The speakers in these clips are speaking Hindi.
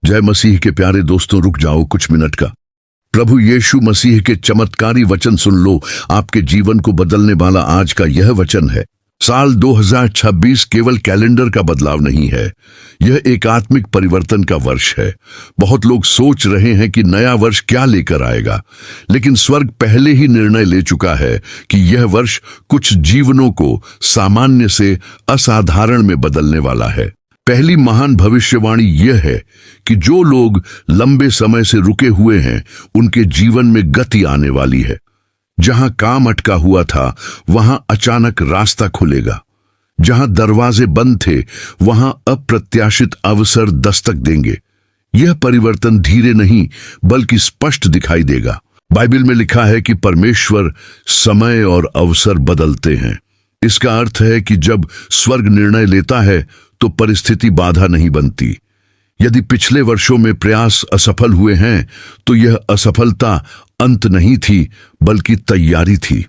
जय मसीह के प्यारे दोस्तों, रुक जाओ कुछ मिनट का। प्रभु यीशु मसीह के चमत्कारी वचन सुन लो। आपके जीवन को बदलने वाला आज का यह वचन है। साल 2026 केवल कैलेंडर का बदलाव नहीं है, यह एक आत्मिक परिवर्तन का वर्ष है। बहुत लोग सोच रहे हैं कि नया वर्ष क्या लेकर आएगा, लेकिन स्वर्ग पहले ही निर्णय ले चुका है कि यह वर्ष कुछ जीवनों को सामान्य से असाधारण में बदलने वाला है। पहली महान भविष्यवाणी यह है कि जो लोग लंबे समय से रुके हुए हैं, उनके जीवन में गति आने वाली है। जहां काम अटका हुआ था, वहां अचानक रास्ता खुलेगा। जहां दरवाजे बंद थे, वहां अप्रत्याशित अवसर दस्तक देंगे। यह परिवर्तन धीरे नहीं बल्कि स्पष्ट दिखाई देगा। बाइबल में लिखा है कि परमेश्वर समय और अवसर बदलते हैं। इसका अर्थ है कि जब स्वर्ग निर्णय लेता है तो परिस्थिति बाधा नहीं बनती। यदि पिछले वर्षों में प्रयास असफल हुए हैं, तो यह असफलता अंत नहीं थी बल्कि तैयारी थी।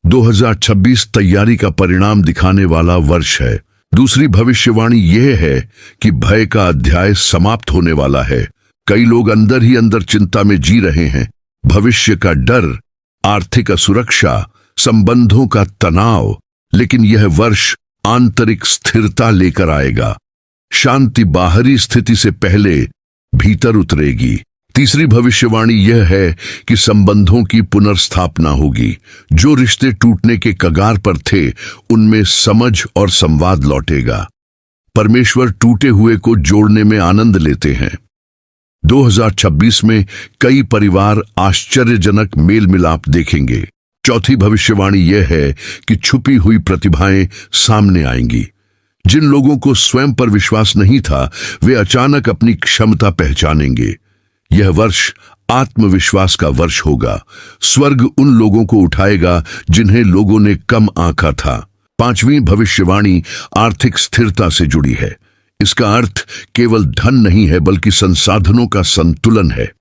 2026 तैयारी का परिणाम दिखाने वाला वर्ष है। दूसरी भविष्यवाणी यह है कि भय का अध्याय समाप्त होने वाला है। कई लोग अंदर ही अंदर चिंता में जी रहे हैं। भविष्य का डर, आर्थिक असुरक्षा, संबंधों का तनाव, लेकिन यह वर्ष आंतरिक स्थिरता लेकर आएगा। शांति बाहरी स्थिति से पहले भीतर उतरेगी। तीसरी भविष्यवाणी यह है कि संबंधों की पुनर्स्थापना होगी। जो रिश्ते टूटने के कगार पर थे, उनमें समझ और संवाद लौटेगा। परमेश्वर टूटे हुए को जोड़ने में आनंद लेते हैं। 2026 में कई परिवार आश्चर्यजनक मेल मिलाप देखेंगे। चौथी भविष्यवाणी यह है कि छुपी हुई प्रतिभाएं सामने आएंगी। जिन लोगों को स्वयं पर विश्वास नहीं था, वे अचानक अपनी क्षमता पहचानेंगे। यह वर्ष आत्मविश्वास का वर्ष होगा। स्वर्ग उन लोगों को उठाएगा जिन्हें लोगों ने कम आंका था। पांचवी भविष्यवाणी आर्थिक स्थिरता से जुड़ी है। इसका अर्थ केवल धन नहीं है बल्कि संसाधनों का संतुलन है।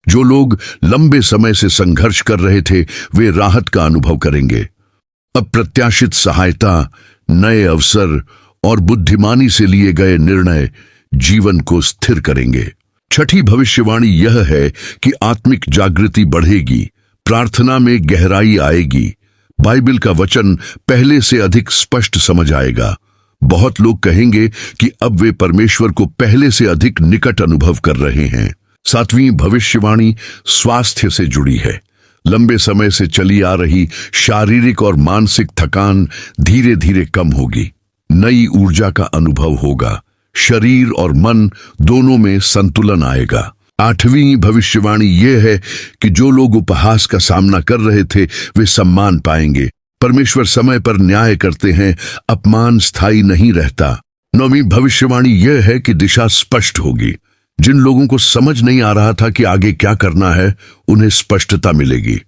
जो लोग लंबे समय से संघर्ष कर रहे थे, वे राहत का अनुभव करेंगे। अप्रत्याशित सहायता, नए अवसर और बुद्धिमानी से लिए गए निर्णय जीवन को स्थिर करेंगे। छठी भविष्यवाणी यह है कि आत्मिक जागृति बढ़ेगी, प्रार्थना में गहराई आएगी। बाइबल का वचन पहले से अधिक स्पष्ट समझ आएगा। बहुत लोग कहेंगे कि अब वे परमेश्वर को पहले से अधिक निकट अनुभव कर रहे हैं। सातवीं भविष्यवाणी स्वास्थ्य से जुड़ी है। लंबे समय से चली आ रही शारीरिक और मानसिक थकान धीरे धीरे कम होगी। नई ऊर्जा का अनुभव होगा। शरीर और मन दोनों में संतुलन आएगा। आठवीं भविष्यवाणी यह है कि जो लोग उपहास का सामना कर रहे थे, वे सम्मान पाएंगे। परमेश्वर समय पर न्याय करते हैं, अपमान स्थायी नहीं रहता। नौवीं भविष्यवाणी यह है कि दिशा स्पष्ट होगी। जिन लोगों को समझ नहीं आ रहा था कि आगे क्या करना है, उन्हें स्पष्टता मिलेगी।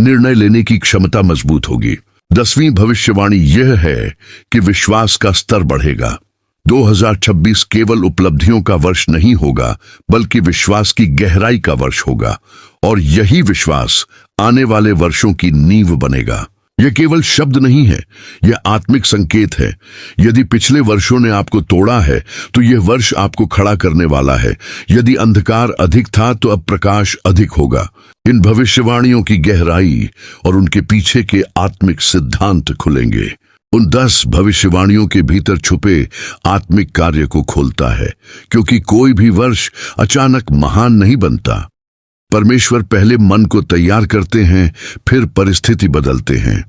निर्णय लेने की क्षमता मजबूत होगी। 10वीं भविष्यवाणी यह है कि विश्वास का स्तर बढ़ेगा। 2026 केवल उपलब्धियों का वर्ष नहीं होगा, बल्कि विश्वास की गहराई का वर्ष होगा, और यही विश्वास आने वाले वर्षों की नींव बनेगा। यह केवल शब्द नहीं है, यह आत्मिक संकेत है। यदि पिछले वर्षों ने आपको तोड़ा है, तो यह वर्ष आपको खड़ा करने वाला है। यदि अंधकार अधिक था, तो अब प्रकाश अधिक होगा। इन भविष्यवाणियों की गहराई और उनके पीछे के आत्मिक सिद्धांत खुलेंगे। उन 10 भविष्यवाणियों के भीतर छुपे आत्मिक कार्य को खोलता है, क्योंकि कोई भी वर्ष अचानक महान नहीं बनता। परमेश्वर पहले मन को तैयार करते हैं, फिर परिस्थिति बदलते हैं।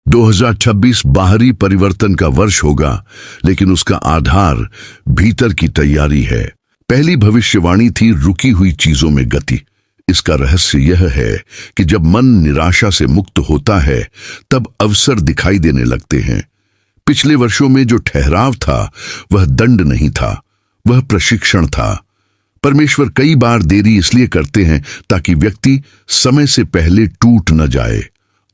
2026 बाहरी परिवर्तन का वर्ष होगा, लेकिन उसका आधार भीतर की तैयारी है। पहली भविष्यवाणी थी रुकी हुई चीजों में गति। इसका रहस्य यह है कि जब मन निराशा से मुक्त होता है, तब अवसर दिखाई देने लगते हैं। पिछले वर्षों में जो ठहराव था, वह दंड नहीं था, वह प्रशिक्षण था। परमेश्वर कई बार देरी इसलिए करते हैं ताकि व्यक्ति समय से पहले टूट न जाए।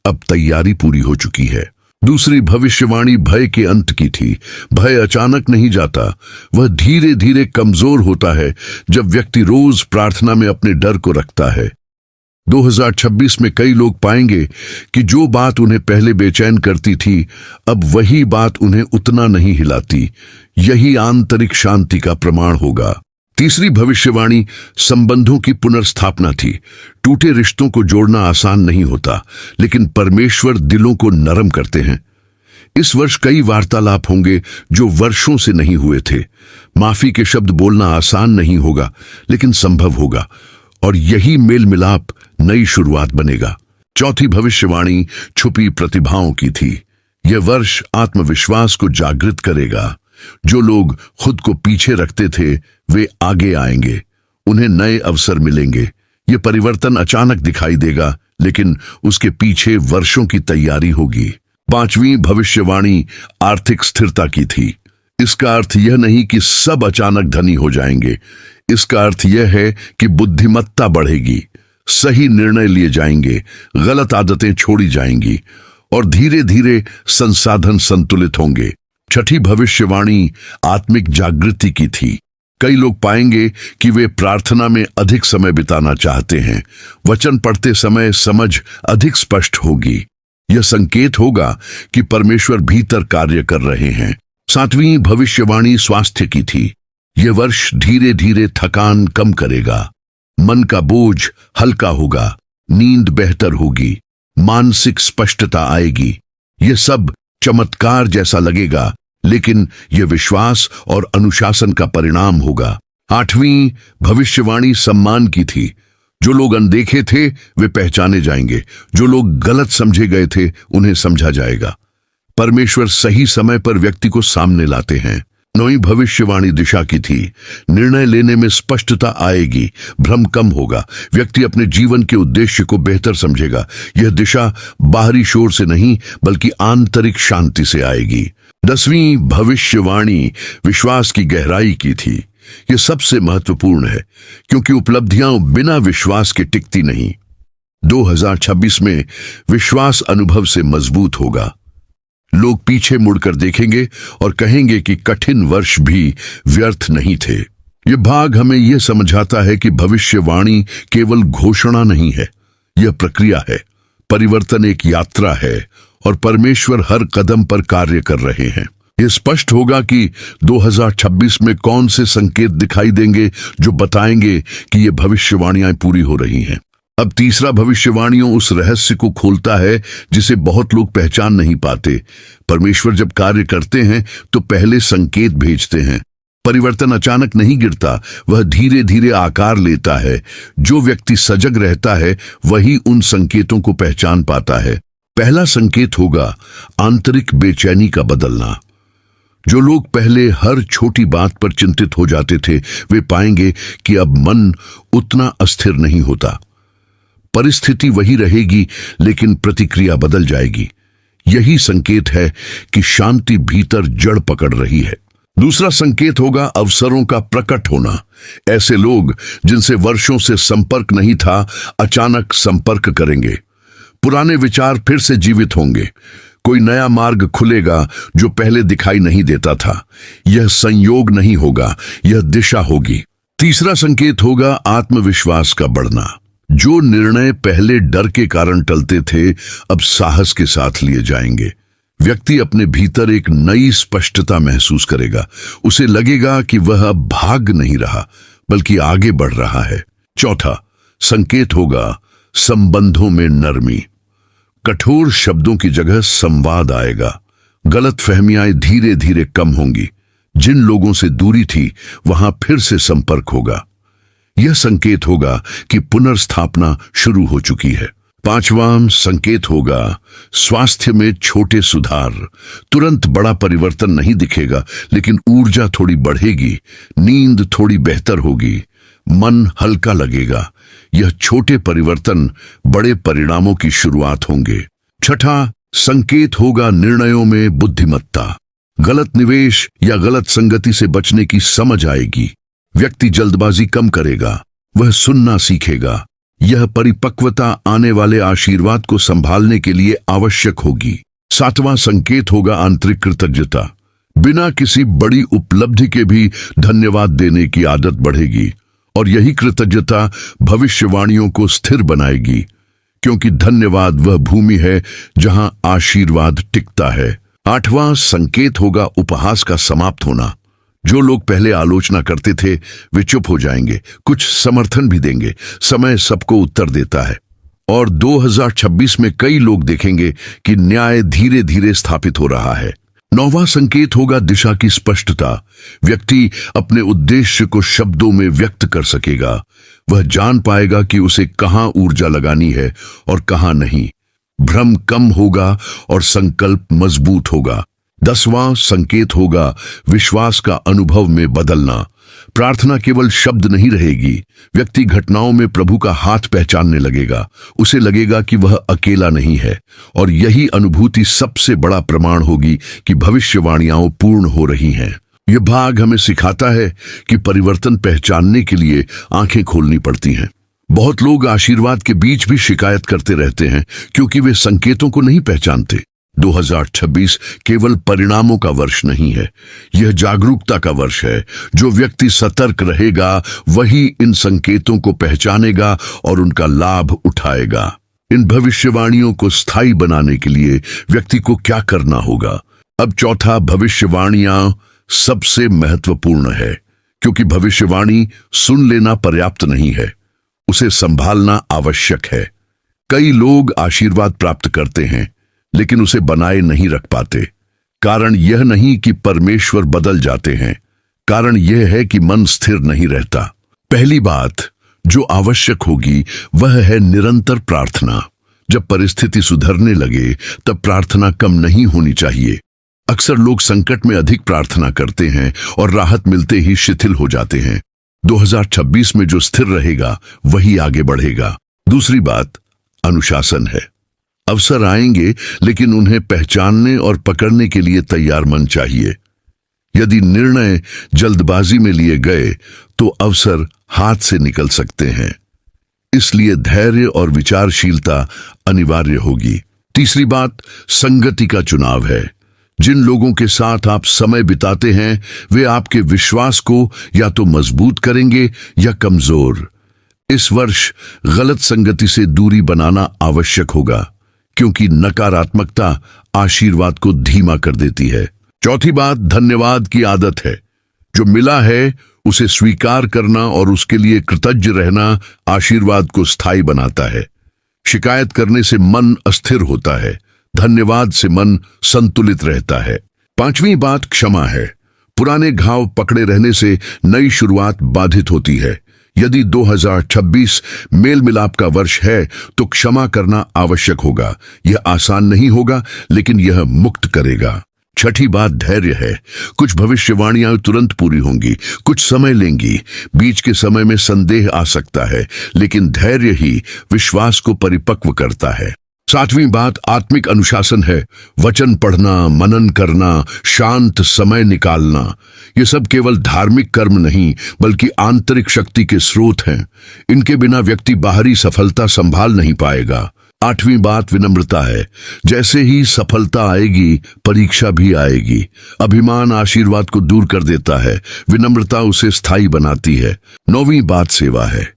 अब तैयारी पूरी हो चुकी है। दूसरी भविष्यवाणी भय के अंत की थी। भय अचानक नहीं जाता, वह धीरे धीरे कमजोर होता है जब व्यक्ति रोज प्रार्थना में अपने डर को रखता है। 2026 में कई लोग पाएंगे कि जो बात उन्हें पहले बेचैन करती थी, अब वही बात उन्हें उतना नहीं हिलाती। यही आंतरिक शांति का प्रमाण होगा। तीसरी भविष्यवाणी संबंधों की पुनर्स्थापना थी। टूटे रिश्तों को जोड़ना आसान नहीं होता, लेकिन परमेश्वर दिलों को नरम करते हैं। इस वर्ष कई वार्तालाप होंगे जो वर्षों से नहीं हुए थे। माफी के शब्द बोलना आसान नहीं होगा, लेकिन संभव होगा, और यही मेल मिलाप नई शुरुआत बनेगा। चौथी भविष्यवाणी छुपी प्रतिभाओं की थी। यह वर्ष आत्मविश्वास को जागृत करेगा। जो लोग खुद को पीछे रखते थे वे आगे आएंगे, उन्हें नए अवसर मिलेंगे। यह परिवर्तन अचानक दिखाई देगा, लेकिन उसके पीछे वर्षों की तैयारी होगी। पांचवी भविष्यवाणी आर्थिक स्थिरता की थी। इसका अर्थ यह नहीं कि सब अचानक धनी हो जाएंगे। इसका अर्थ यह है कि बुद्धिमत्ता बढ़ेगी, सही निर्णय लिए जाएंगे, गलत आदतें छोड़ी जाएंगी, और धीरे धीरे संसाधन संतुलित होंगे। छठी भविष्यवाणी आत्मिक जागृति की थी। कई लोग पाएंगे कि वे प्रार्थना में अधिक समय बिताना चाहते हैं। वचन पढ़ते समय समझ अधिक स्पष्ट होगी। यह संकेत होगा कि परमेश्वर भीतर कार्य कर रहे हैं। सातवीं भविष्यवाणी स्वास्थ्य की थी। यह वर्ष धीरे धीरे थकान कम करेगा, मन का बोझ हल्का होगा, नींद बेहतर होगी, मानसिक स्पष्टता आएगी। यह सब चमत्कार जैसा लगेगा, लेकिन यह विश्वास और अनुशासन का परिणाम होगा। आठवीं भविष्यवाणी सम्मान की थी। जो लोग अनदेखे थे वे पहचाने जाएंगे, जो लोग गलत समझे गए थे उन्हें समझा जाएगा। परमेश्वर सही समय पर व्यक्ति को सामने लाते हैं। नौवीं भविष्यवाणी दिशा की थी। निर्णय लेने में स्पष्टता आएगी, भ्रम कम होगा, व्यक्ति अपने जीवन के उद्देश्य को बेहतर समझेगा। यह दिशा बाहरी शोर से नहीं बल्कि आंतरिक शांति से आएगी। 10वीं भविष्यवाणी विश्वास की गहराई की थी। यह सबसे महत्वपूर्ण है, क्योंकि उपलब्धियां बिना विश्वास के टिकती नहीं। 2026 में विश्वास अनुभव से मजबूत होगा। लोग पीछे मुड़कर देखेंगे और कहेंगे कि कठिन वर्ष भी व्यर्थ नहीं थे। यह भाग हमें यह समझाता है कि भविष्यवाणी केवल घोषणा नहीं है, यह प्रक्रिया है। परिवर्तन एक यात्रा है और परमेश्वर हर कदम पर कार्य कर रहे हैं। यह स्पष्ट होगा कि 2026 में कौन से संकेत दिखाई देंगे जो बताएंगे कि ये भविष्यवाणियां पूरी हो रही हैं। अब तीसरा भविष्यवाणियों उस रहस्य को खोलता है जिसे बहुत लोग पहचान नहीं पाते। परमेश्वर जब कार्य करते हैं तो पहले संकेत भेजते हैं। परिवर्तन अचानक नहीं गिरता, वह धीरे धीरे आकार लेता है। जो व्यक्ति सजग रहता है वही उन संकेतों को पहचान पाता है। पहला संकेत होगा आंतरिक बेचैनी का बदलना। जो लोग पहले हर छोटी बात पर चिंतित हो जाते थे वे पाएंगे कि अब मन उतना अस्थिर नहीं होता। परिस्थिति वही रहेगी, लेकिन प्रतिक्रिया बदल जाएगी। यही संकेत है कि शांति भीतर जड़ पकड़ रही है। दूसरा संकेत होगा अवसरों का प्रकट होना। ऐसे लोग जिनसे वर्षों से संपर्क नहीं था अचानक संपर्क करेंगे। पुराने विचार फिर से जीवित होंगे। कोई नया मार्ग खुलेगा जो पहले दिखाई नहीं देता था। यह संयोग नहीं होगा, यह दिशा होगी। तीसरा संकेत होगा आत्मविश्वास का बढ़ना। जो निर्णय पहले डर के कारण टलते थे अब साहस के साथ लिए जाएंगे। व्यक्ति अपने भीतर एक नई स्पष्टता महसूस करेगा। उसे लगेगा कि वह अब भाग नहीं रहा बल्कि आगे बढ़ रहा है। चौथा संकेत होगा संबंधों में नरमी। कठोर शब्दों की जगह संवाद आएगा। गलत फहमियां धीरे धीरे कम होंगी। जिन लोगों से दूरी थी वहां फिर से संपर्क होगा। यह संकेत होगा कि पुनर्स्थापना शुरू हो चुकी है। पांचवां संकेत होगा स्वास्थ्य में छोटे सुधार। तुरंत बड़ा परिवर्तन नहीं दिखेगा, लेकिन ऊर्जा थोड़ी बढ़ेगी, नींद थोड़ी बेहतर होगी, मन हल्का लगेगा। यह छोटे परिवर्तन बड़े परिणामों की शुरुआत होंगे। छठा संकेत होगा निर्णयों में बुद्धिमत्ता। गलत निवेश या गलत संगति से बचने की समझ आएगी। व्यक्ति जल्दबाजी कम करेगा, वह सुनना सीखेगा। यह परिपक्वता आने वाले आशीर्वाद को संभालने के लिए आवश्यक होगी। सातवां संकेत होगा आंतरिक कृतज्ञता। बिना किसी बड़ी उपलब्धि के भी धन्यवाद देने की आदत बढ़ेगी, और यही कृतज्ञता भविष्यवाणियों को स्थिर बनाएगी, क्योंकि धन्यवाद वह भूमि है जहां आशीर्वाद टिकता है। आठवां संकेत होगा उपहास का समाप्त होना। जो लोग पहले आलोचना करते थे वे चुप हो जाएंगे, कुछ समर्थन भी देंगे। समय सबको उत्तर देता है और 2026 में कई लोग देखेंगे कि न्याय धीरे धीरे स्थापित हो रहा है। 9वां संकेत होगा दिशा की स्पष्टता। व्यक्ति अपने उद्देश्य को शब्दों में व्यक्त कर सकेगा। वह जान पाएगा कि उसे कहां ऊर्जा लगानी है और कहां नहीं। भ्रम कम होगा और संकल्प मजबूत होगा। 10वां संकेत होगा विश्वास का अनुभव में बदलना। प्रार्थना केवल शब्द नहीं रहेगी। व्यक्ति घटनाओं में प्रभु का हाथ पहचानने लगेगा। उसे लगेगा कि वह अकेला नहीं है और यही अनुभूति सबसे बड़ा प्रमाण होगी कि भविष्यवाणियां पूर्ण हो रही हैं। यह भाग हमें सिखाता है कि परिवर्तन पहचानने के लिए आंखें खोलनी पड़ती हैं। बहुत लोग आशीर्वाद के बीच भी शिकायत करते रहते हैं क्योंकि वे संकेतों को नहीं पहचानते। 2026 केवल परिणामों का वर्ष नहीं है, यह जागरूकता का वर्ष है। जो व्यक्ति सतर्क रहेगा वही इन संकेतों को पहचानेगा और उनका लाभ उठाएगा। इन भविष्यवाणियों को स्थायी बनाने के लिए व्यक्ति को क्या करना होगा? अब चौथा, भविष्यवाणियां सबसे महत्वपूर्ण है, क्योंकि भविष्यवाणी सुन लेना पर्याप्त नहीं है, उसे संभालना आवश्यक है। कई लोग आशीर्वाद प्राप्त करते हैं लेकिन उसे बनाए नहीं रख पाते। कारण यह नहीं कि परमेश्वर बदल जाते हैं, कारण यह है कि मन स्थिर नहीं रहता। पहली बात जो आवश्यक होगी वह है निरंतर प्रार्थना। जब परिस्थिति सुधरने लगे तब प्रार्थना कम नहीं होनी चाहिए। अक्सर लोग संकट में अधिक प्रार्थना करते हैं और राहत मिलते ही शिथिल हो जाते हैं। 2026 में जो स्थिर रहेगा वही आगे बढ़ेगा। दूसरी बात अनुशासन है। अवसर आएंगे लेकिन उन्हें पहचानने और पकड़ने के लिए तैयार मन चाहिए। यदि निर्णय जल्दबाजी में लिए गए तो अवसर हाथ से निकल सकते हैं। इसलिए धैर्य और विचारशीलता अनिवार्य होगी। तीसरी बात संगति का चुनाव है। जिन लोगों के साथ आप समय बिताते हैं वे आपके विश्वास को या तो मजबूत करेंगे या कमजोर। इस वर्ष गलत संगति से दूरी बनाना आवश्यक होगा, क्योंकि नकारात्मकता आशीर्वाद को धीमा कर देती है। चौथी बात धन्यवाद की आदत है। जो मिला है उसे स्वीकार करना और उसके लिए कृतज्ञ रहना आशीर्वाद को स्थायी बनाता है। शिकायत करने से मन अस्थिर होता है, धन्यवाद से मन संतुलित रहता है। पांचवी बात क्षमा है। पुराने घाव पकड़े रहने से नई शुरुआत बाधित होती है। यदि 2026 मेल मिलाप का वर्ष है तो क्षमा करना आवश्यक होगा। यह आसान नहीं होगा लेकिन यह मुक्त करेगा। छठी बात धैर्य है। कुछ भविष्यवाणियां तुरंत पूरी होंगी, कुछ समय लेंगी। बीच के समय में संदेह आ सकता है लेकिन धैर्य ही विश्वास को परिपक्व करता है। सातवीं बात आत्मिक अनुशासन है। वचन पढ़ना, मनन करना, शांत समय निकालना, ये सब केवल धार्मिक कर्म नहीं बल्कि आंतरिक शक्ति के स्रोत हैं। इनके बिना व्यक्ति बाहरी सफलता संभाल नहीं पाएगा। आठवीं बात विनम्रता है। जैसे ही सफलता आएगी परीक्षा भी आएगी। अभिमान आशीर्वाद को दूर कर देता है, विनम्रता उसे स्थायी बनाती है। नौवीं बात सेवा है।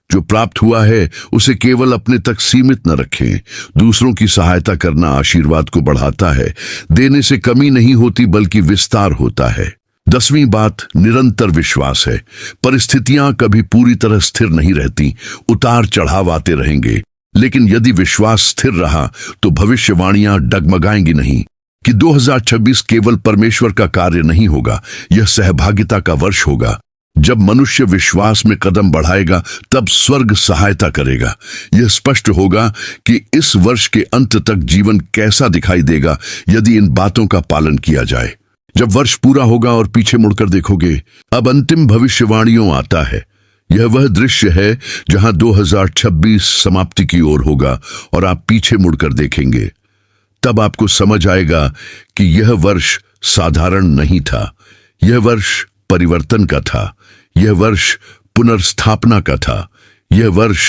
जो प्राप्त हुआ है उसे केवल अपने तक सीमित न रखें। दूसरों की सहायता करना आशीर्वाद को बढ़ाता है। देने से कमी नहीं होती बल्कि विस्तार होता है। 10वीं बात निरंतर विश्वास है। परिस्थितियां कभी पूरी तरह स्थिर नहीं रहती, उतार चढ़ाव आते रहेंगे, लेकिन यदि विश्वास स्थिर रहा तो भविष्यवाणियां डगमगाएंगी नहीं। कि 2026 केवल परमेश्वर का कार्य नहीं होगा, यह सहभागिता का वर्ष होगा। जब मनुष्य विश्वास में कदम बढ़ाएगा तब स्वर्ग सहायता करेगा। यह स्पष्ट होगा कि इस वर्ष के अंत तक जीवन कैसा दिखाई देगा यदि इन बातों का पालन किया जाए। जब वर्ष पूरा होगा और पीछे मुड़कर देखोगे, अब अंतिम भविष्यवाणियों आता है। यह वह दृश्य है जहां 2026 समाप्ति की ओर होगा और आप पीछे मुड़कर देखेंगे। तब आपको समझ आएगा कि यह वर्ष साधारण नहीं था, यह वर्ष परिवर्तन का था, यह वर्ष पुनर्स्थापना का था, यह वर्ष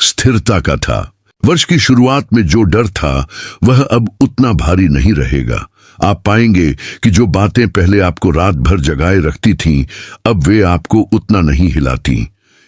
स्थिरता का था। वर्ष की शुरुआत में जो डर था वह अब उतना भारी नहीं रहेगा। आप पाएंगे कि जो बातें पहले आपको रात भर जगाए रखती थीं, अब वे आपको उतना नहीं हिलाती।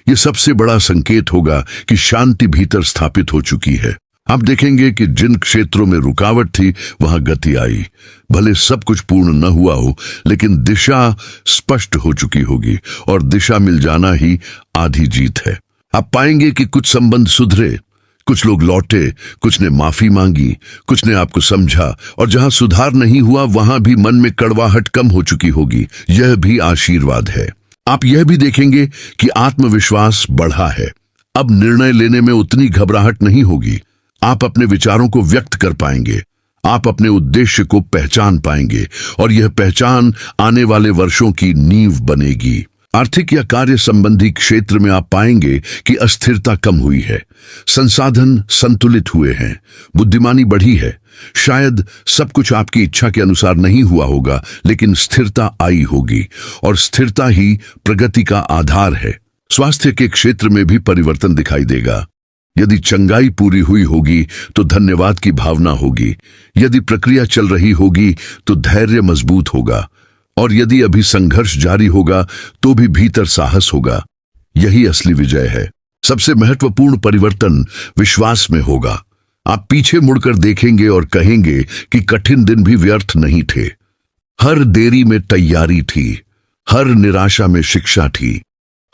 यह सबसे बड़ा संकेत होगा कि शांति भीतर स्थापित हो चुकी है। आप देखेंगे कि जिन क्षेत्रों में रुकावट थी वहां गति आई। भले सब कुछ पूर्ण न हुआ हो, लेकिन दिशा स्पष्ट हो चुकी होगी, और दिशा मिल जाना ही आधी जीत है। आप पाएंगे कि कुछ संबंध सुधरे, कुछ लोग लौटे, कुछ ने माफी मांगी, कुछ ने आपको समझा, और जहां सुधार नहीं हुआ वहां भी मन में कड़वाहट कम हो चुकी होगी। यह भी आशीर्वाद है। आप यह भी देखेंगे कि आत्मविश्वास बढ़ा है। अब निर्णय लेने में उतनी घबराहट नहीं होगी। आप अपने विचारों को व्यक्त कर पाएंगे, आप अपने उद्देश्य को पहचान पाएंगे, और यह पहचान आने वाले वर्षों की नींव बनेगी। आर्थिक या कार्य संबंधी क्षेत्र में आप पाएंगे कि अस्थिरता कम हुई है, संसाधन संतुलित हुए हैं, बुद्धिमानी बढ़ी है। शायद सब कुछ आपकी इच्छा के अनुसार नहीं हुआ होगा, लेकिन स्थिरता आई होगी, और स्थिरता ही प्रगति का आधार है। स्वास्थ्य के क्षेत्र में भी परिवर्तन दिखाई देगा। यदि चंगाई पूरी हुई होगी तो धन्यवाद की भावना होगी, यदि प्रक्रिया चल रही होगी तो धैर्य मजबूत होगा, और यदि अभी संघर्ष जारी होगा तो भी भीतर साहस होगा। यही असली विजय है। सबसे महत्वपूर्ण परिवर्तन विश्वास में होगा। आप पीछे मुड़कर देखेंगे और कहेंगे कि कठिन दिन भी व्यर्थ नहीं थे। हर देरी में तैयारी थी, हर निराशा में शिक्षा थी,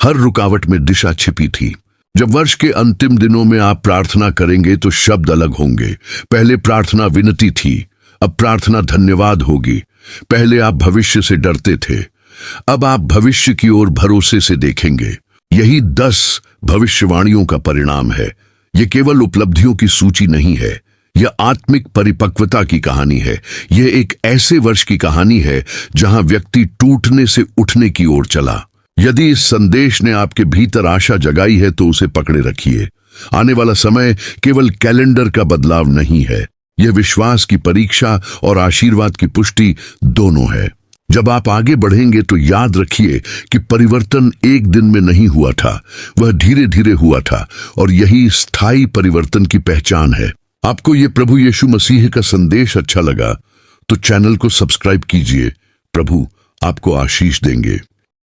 हर रुकावट में दिशा छिपी थी। जब वर्ष के अंतिम दिनों में आप प्रार्थना करेंगे तो शब्द अलग होंगे। पहले प्रार्थना विनती थी, अब प्रार्थना धन्यवाद होगी। पहले आप भविष्य से डरते थे, अब आप भविष्य की ओर भरोसे से देखेंगे। यही 10 भविष्यवाणियों का परिणाम है। यह केवल उपलब्धियों की सूची नहीं है, यह आत्मिक परिपक्वता की कहानी है। यह एक ऐसे वर्ष की कहानी है जहां व्यक्ति टूटने से उठने की ओर चला। यदि इस संदेश ने आपके भीतर आशा जगाई है तो उसे पकड़े रखिए। आने वाला समय केवल कैलेंडर का बदलाव नहीं है, यह विश्वास की परीक्षा और आशीर्वाद की पुष्टि दोनों है। जब आप आगे बढ़ेंगे तो याद रखिए कि परिवर्तन एक दिन में नहीं हुआ था, वह धीरे धीरे हुआ था, और यही स्थायी परिवर्तन की पहचान है। आपको यह प्रभु यीशु मसीह का संदेश अच्छा लगा तो चैनल को सब्सक्राइब कीजिए। प्रभु आपको आशीष देंगे।